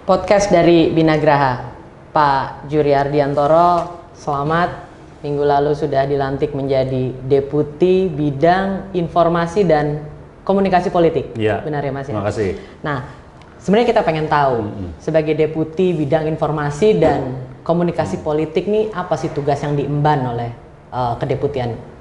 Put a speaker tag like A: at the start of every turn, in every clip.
A: Podcast dari Binagraha. Pak Juri Ardiantoro, selamat. Minggu lalu sudah dilantik menjadi Deputi Bidang Informasi dan Komunikasi Politik.
B: Ya,
A: benar ya Mas?
B: Terima kasih.
A: Nah, sebenarnya kita pengen tahu sebagai Deputi Bidang Informasi dan Komunikasi Politik nih, apa sih tugas yang diemban oleh kedeputian?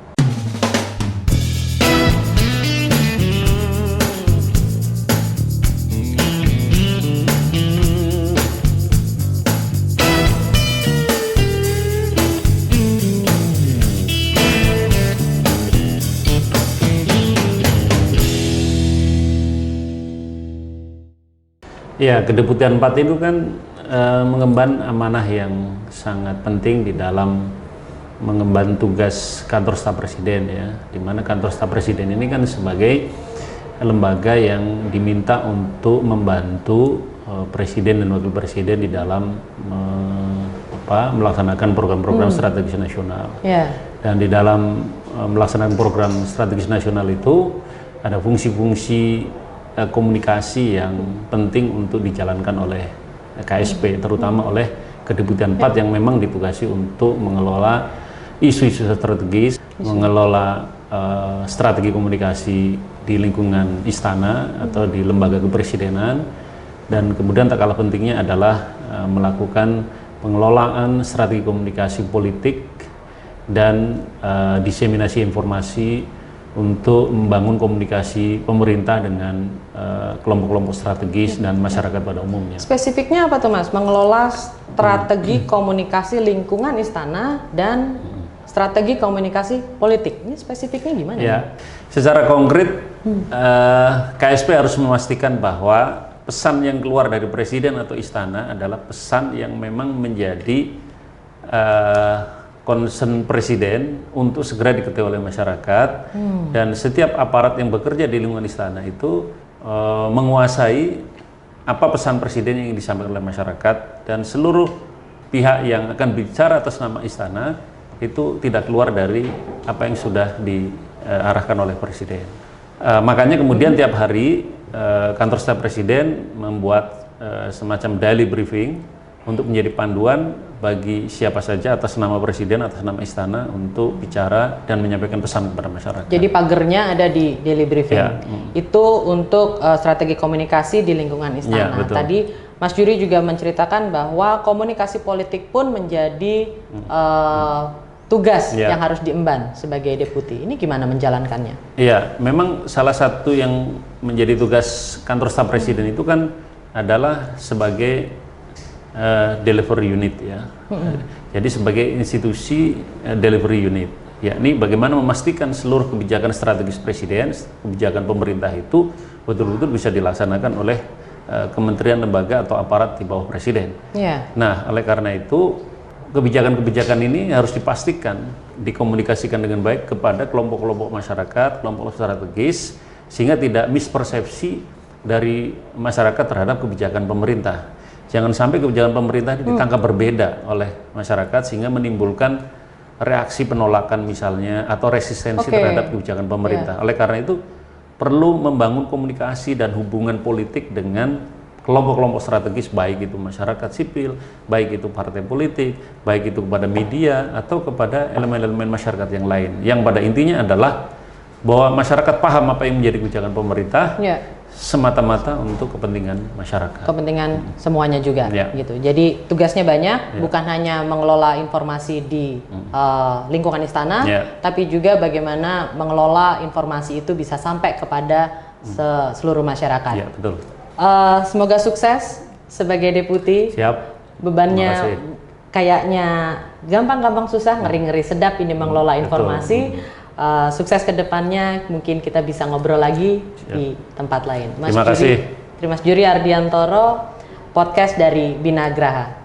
B: Ya, Kedeputian 4 itu kan mengemban amanah yang sangat penting di dalam mengemban tugas kantor staf presiden ya, di mana kantor staf presiden ini kan sebagai lembaga yang diminta untuk membantu presiden dan wakil presiden di dalam melaksanakan program-program strategis nasional. Dan di dalam melaksanakan program strategis nasional itu ada fungsi-fungsi komunikasi yang penting untuk dijalankan oleh KSP, terutama oleh Kedeputian 4 yang memang ditugasi untuk mengelola isu-isu strategis, mengelola strategi komunikasi di lingkungan istana atau di lembaga kepresidenan, dan kemudian tak kalah pentingnya adalah melakukan pengelolaan strategi komunikasi politik dan diseminasi informasi untuk membangun komunikasi pemerintah dengan kelompok-kelompok strategis dan masyarakat pada umumnya.
A: Spesifiknya apa tuh Mas? Mengelola strategi komunikasi lingkungan istana dan strategi komunikasi politik. Ini spesifiknya gimana?
B: Ya, secara konkret KSP harus memastikan bahwa pesan yang keluar dari presiden atau istana adalah pesan yang memang menjadi concern presiden untuk segera diketahui oleh masyarakat, dan setiap aparat yang bekerja di lingkungan istana itu menguasai apa pesan presiden yang ingin disampaikan oleh masyarakat, dan seluruh pihak yang akan bicara atas nama istana itu tidak keluar dari apa yang sudah diarahkan oleh presiden. Makanya kemudian tiap hari kantor staf presiden membuat semacam daily briefing untuk menjadi panduan bagi siapa saja atas nama presiden, atas nama istana untuk bicara dan menyampaikan pesan kepada masyarakat.
A: Jadi pagernya ada di daily briefing.
B: Ya,
A: Itu untuk strategi komunikasi di lingkungan istana.
B: Ya,
A: tadi Mas Juri juga menceritakan bahwa komunikasi politik pun menjadi tugas yang harus diemban sebagai deputi. Ini gimana menjalankannya?
B: Iya, memang salah satu yang menjadi tugas kantor staf presiden itu kan adalah sebagai delivery unit ya. Jadi sebagai institusi delivery unit, yakni bagaimana memastikan seluruh kebijakan strategis presiden, kebijakan pemerintah itu betul-betul bisa dilaksanakan oleh kementerian, lembaga atau aparat di bawah presiden. Nah, oleh karena itu kebijakan-kebijakan ini harus dipastikan dikomunikasikan dengan baik kepada kelompok-kelompok masyarakat, kelompok strategis, sehingga tidak mispersepsi dari masyarakat terhadap kebijakan pemerintah. Jangan sampai kebijakan pemerintah ini ditangkap berbeda oleh masyarakat sehingga menimbulkan reaksi penolakan misalnya atau resistensi terhadap kebijakan pemerintah. Oleh karena itu perlu membangun komunikasi dan hubungan politik dengan kelompok-kelompok strategis, baik itu masyarakat sipil, baik itu partai politik, baik itu kepada media atau kepada elemen-elemen masyarakat yang lain. Yang pada intinya adalah bahwa masyarakat paham apa yang menjadi kebijakan pemerintah, semata-mata untuk kepentingan masyarakat.
A: Kepentingan semuanya juga, gitu. Jadi tugasnya banyak, bukan hanya mengelola informasi di lingkungan istana, tapi juga bagaimana mengelola informasi itu bisa sampai kepada seluruh masyarakat.
B: Ya, betul.
A: Semoga sukses sebagai deputi.
B: Siap.
A: Bebannya kayaknya gampang-gampang susah, ngeri-ngeri sedap ini mengelola informasi. Sukses ke depannya, mungkin kita bisa ngobrol lagi di tempat lain.
B: Terima kasih.
A: Mas Juri Ardiantoro, podcast dari Binagraha.